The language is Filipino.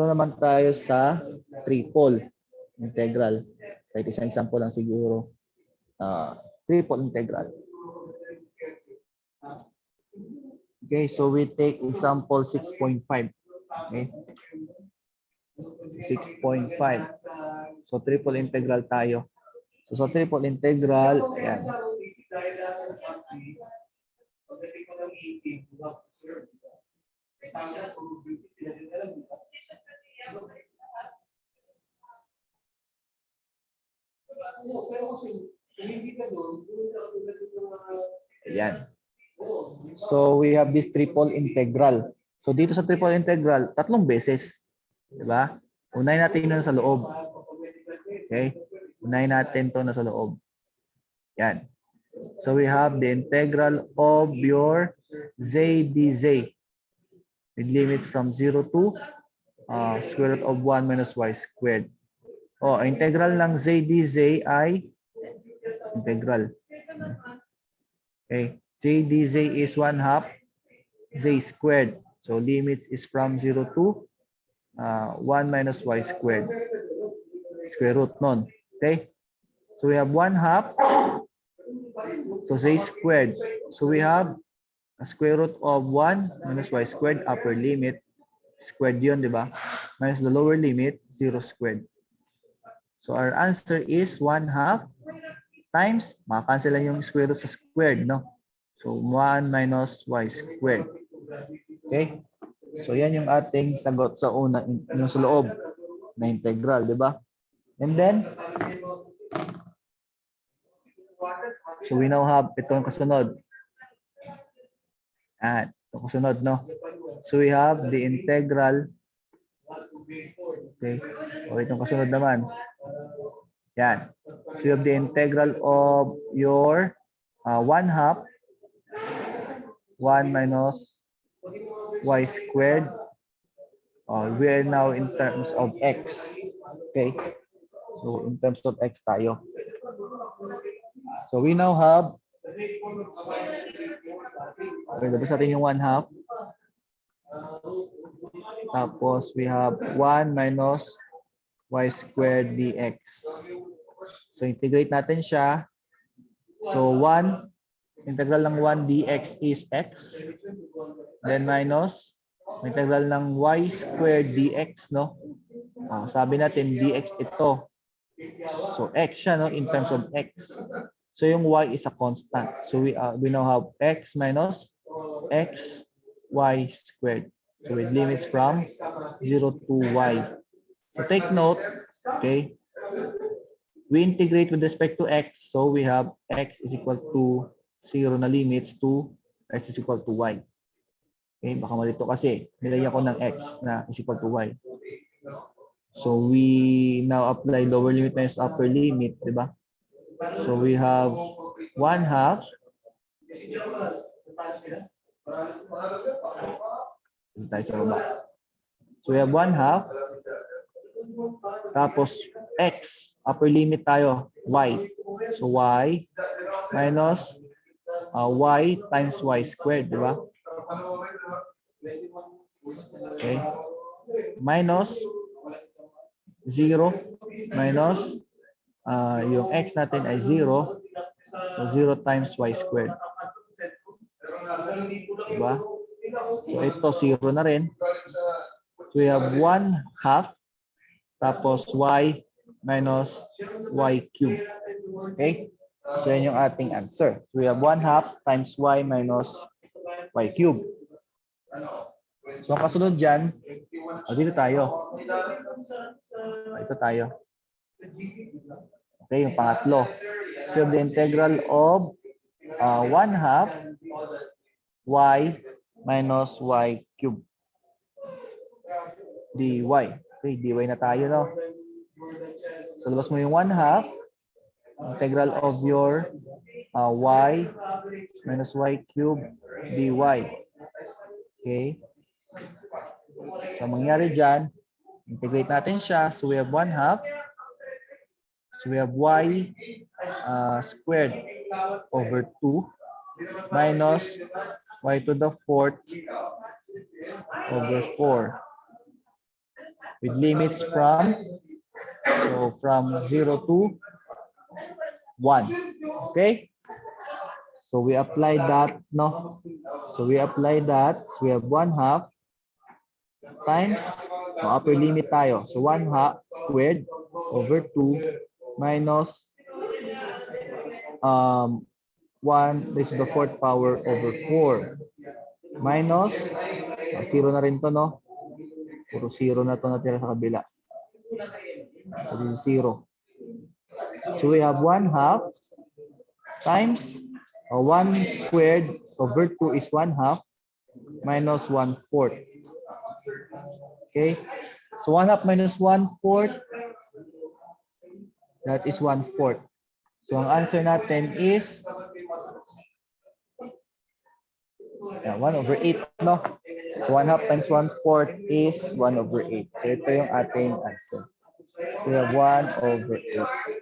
naman tayo sa triple integral. So, isang example lang siguro. Triple integral. Okay, so we take example 6.5. Okay. 6.5. So, triple integral tayo. So, sa triple integral, ayan. Ayan. So, we have this triple integral. So, dito sa triple integral, tatlong beses. Diba? Unahin natin yun sa loob. Okay? Unahin natin to na sa loob. Yan. So, we have the integral of your z dz with limits from 0 to square root of 1 minus y squared. Integral ng z dz ay integral. Okay. Z dz is 1/2 z squared. So, limits is from 0 to 1 minus y squared. Square root nun. Okay? So, we have 1/2. So, z squared. So, we have a square root of 1 minus y squared, upper limit. Squared yun, di ba? Minus the lower limit, 0 squared. So, our answer is 1/2 times, makakancel lang yung square root sa squared, no? So, 1 minus y squared. Okay? So, yan yung ating sagot sa una, yung sa loob na integral, di ba? And then, so we now have itong kasunod. Itong kasunod, no? So, we have the integral. Okay? O, itong kasunod naman. Yan. So, you have the integral of your 1/2 1 minus y squared. We are now in terms of x. Okay? So, in terms of x tayo. So, we now have, okay, labas natin yung 1/2. Tapos, we have 1 minus y squared dx. So, integrate natin siya. So, 1, integral ng 1 dx is x. Then, minus, integral ng y squared dx, no? Sabi natin, dx ito. So, x siya, no? In terms of x. So, yung y is a constant. So, we now have x minus x y squared. So, with limits from 0 to y. So, take note, okay? We integrate with respect to x. So, we have x is equal to 0 na limits to x is equal to y. Okay, baka malito kasi nilagyan ko ng x na is equal to y. So, we now apply lower limit minus upper limit, di ba? So, we have 1/2. Tayo sa baba. So, we have 1/2. Tapos, x. Upper limit tayo, y. So, y minus y times y squared, di ba? Okay. Minus 0 minus yung x natin ay 0. So, 0 times y squared. Diba? So, ito 0 na rin. So, we have 1/2 tapos y minus y cubed. Okay? So, yan yung ating answer. So, we have 1/2 times y minus y cubed. So, ang kasunod dyan, dito tayo. Ito tayo. Okay, yung pangatlo. So, the integral of 1/2 y minus y cubed dy. Okay, dy na tayo, no? So, labas mo yung 1/2 integral of your y minus y cubed dy. Okay? So, mangyari dyan, integrate natin siya. So, we have 1/2. So, we have y squared over 2 minus y to the 4th over 4. with limits from 0 to 1. Okay? So we apply that, no? So we apply that. So we have 1/2 times, upper limit tayo. So 1/2 squared over 2 minus 1 raised to the 4th power over 4 minus 0 na rin to, no? Puro 0 na to natira sa kabila. So this is 0. So we have 1/2 times 1 squared over 2 is 1/2 minus 1/4. Okay? So 1/2 minus 1/4, that is 1/4. So ang answer natin is 1/8, no? So 1/2 times 1/4 is 1/8. So ito yung ating answer. We have 1/8.